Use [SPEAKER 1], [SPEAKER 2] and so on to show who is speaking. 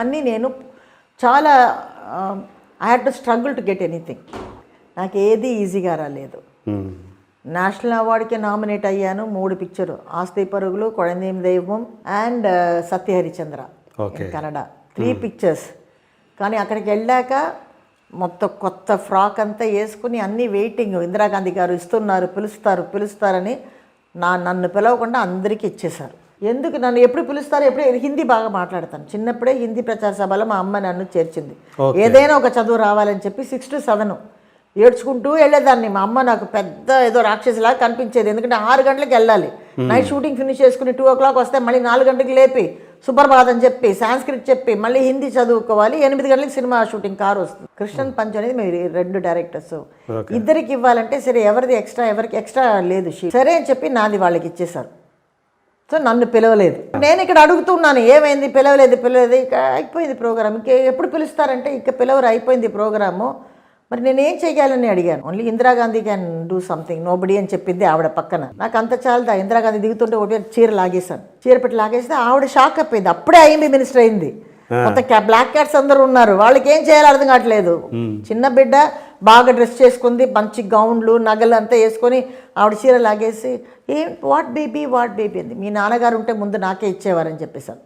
[SPEAKER 1] అన్నీ నేను చాలా I had to struggle to get anything. నాకు ఏది ఈజీగా రాలేదు. నేషనల్ అవార్డుకి నామినేట్ అయ్యాను 3 పిక్చరు, ఆస్తి పరుగులు, కొడందేం దైవం అండ్ సత్యహరిచంద్ర కన్నడ 3 పిక్చర్స్. కానీ అక్కడికి వెళ్ళాక మొత్తం కొత్త ఫ్రాక్ అంతా వేసుకుని అన్నీ వెయిటింగ్, ఇందిరాగాంధీ గారు ఇస్తున్నారు, పిలుస్తారని నన్ను పిలవకుండా అందరికీ ఇచ్చేశారు. ఎందుకు నన్ను ఎప్పుడు పిలుస్తారు, ఎప్పుడు హిందీ బాగా మాట్లాడతాను. చిన్నప్పుడే హిందీ ప్రచార సభలో మా అమ్మ నన్ను చేర్చింది. ఏదైనా ఒక చదువు రావాలని చెప్పి 6 to 7 ఏడ్చుకుంటూ వెళ్ళేదాన్ని. మా అమ్మ నాకు పెద్ద ఏదో రాక్షసిలాగా కనిపించేది. ఎందుకంటే 6 గంటలకు వెళ్ళాలి, నైట్ షూటింగ్ ఫినిష్ చేసుకుని 2 o'clock వస్తే మళ్ళీ 4 గంటలకు లేపి సుప్రభాతం చెప్పి సాంస్క్రిట్ చెప్పి మళ్ళీ హిందీ చదువుకోవాలి. 8 గంటలకు సినిమా షూటింగ్ కారు వస్తుంది. కృష్ణన్ పంచ్ అనేది మీరు 2 డైరెక్టర్స్, ఇద్దరికి ఇవ్వాలంటే సరే ఎవరిది ఎక్స్ట్రా, ఎవరికి ఎక్స్ట్రా లేదు, సరే అని చెప్పి నాది వాళ్ళకి ఇచ్చేశారు. సో నన్ను పిలవలేదు. నేను ఇక్కడ అడుగుతున్నాను ఏమైంది, పిలవలేదు ఇక అయిపోయింది ప్రోగ్రామ్, ఇంక ఎప్పుడు పిలుస్తారంటే ఇక పిలవరు, అయిపోయింది ప్రోగ్రాము. మరి నేనేం చేయాలని అడిగాను. Only Indira Gandhi can do something, nobody అని చెప్పింది ఆవిడ పక్కన. నాకు అంత చాలదా, ఇందిరాగాంధీ దిగుతుంటే ఒకటి చీర లాగేశాను. చీర పెట్టి లాగేస్తే ఆవిడ షాక్ అయిపోయింది. అప్పుడే అయింది మినిస్టర్ అయింది. మొత్తం బ్లాక్ క్యాట్స్ అందరూ ఉన్నారు, వాళ్ళకి ఏం చేయాలో అర్థం కావట్లేదు. చిన్న బిడ్డ బాగా డ్రెస్ చేసుకుంది, మంచి గౌన్లు నగలు అంతా వేసుకొని ఆవిడ చీర లాగేసి వాట్ బేబీ అంది. మీ నాన్నగారు ఉంటే ముందు నాకే ఇచ్చేవారని చెప్పేశాను.